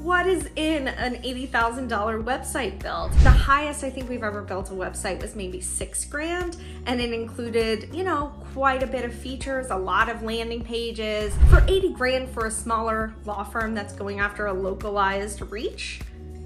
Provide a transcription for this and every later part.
what is in an $80,000 website build? The highest I think we've ever built a website was maybe $6,000, and it included, you know, quite a bit of features, a lot of landing pages. For 80 grand for a smaller law firm that's going after a localized reach,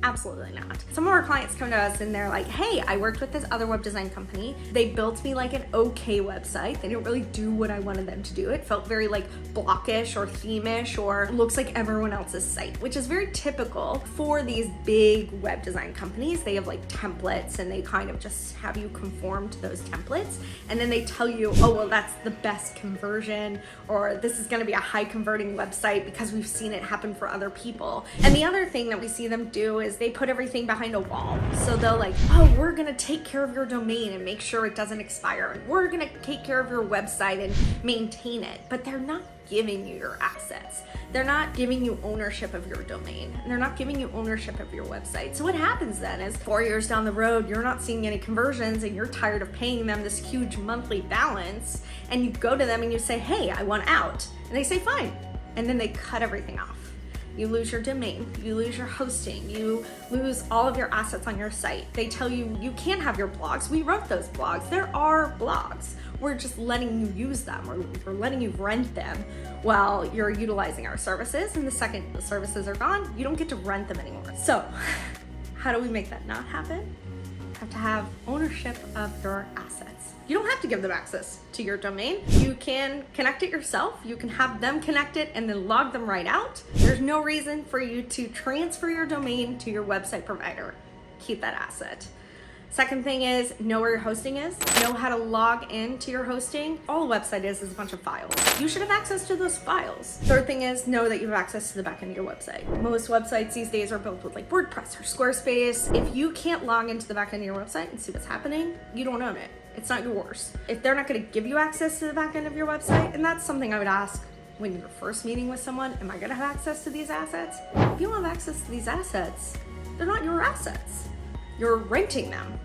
absolutely not. Some of our clients come to us and they're like, hey, I worked with this other web design company. They built me like an okay website. They didn't really do what I wanted them to do. It felt very like blockish or themeish or looks like everyone else's site, which is very typical for these big web design companies. They have like templates and they kind of just have you conform to those templates. And then they tell you, oh, well, that's the best conversion, or this is gonna be a high converting website because we've seen it happen for other people. And the other thing that we see them do is they put everything behind a wall. So they'll like, oh, we're gonna take care of your domain and make sure it doesn't expire. And we're gonna take care of your website and maintain it. But they're not giving you your assets. They're not giving you ownership of your domain. And they're not giving you ownership of your website. So what happens then is 4 years down the road, you're not seeing any conversions and you're tired of paying them this huge monthly balance. And you go to them and you say, hey, I want out. And they say, fine. And then they cut everything off. You lose your domain, you lose your hosting, you lose all of your assets on your site. They tell you, you can't have your blogs. We wrote those blogs. There are blogs. We're just letting you use them, or we're letting you rent them while you're utilizing our services. And the second the services are gone, you don't get to rent them anymore. So how do we make that not happen? You have to have ownership of your assets. You don't have to give them access to your domain. You can connect it yourself. You can have them connect it and then log them right out. There's no reason for you to transfer your domain to your website provider. Keep that asset. Second thing is know where your hosting is. Know how to log into your hosting. All a website is a bunch of files. You should have access to those files. Third thing is know that you have access to the back end of your website. Most websites these days are built with like WordPress or Squarespace. If you can't log into the back end of your website and see what's happening, you don't own it. It's not yours. If they're not going to give you access to the back end of your website, and that's something I would ask when you're first meeting with someone, am I going to have access to these assets? If you don't have access to these assets, they're not your assets. You're renting them.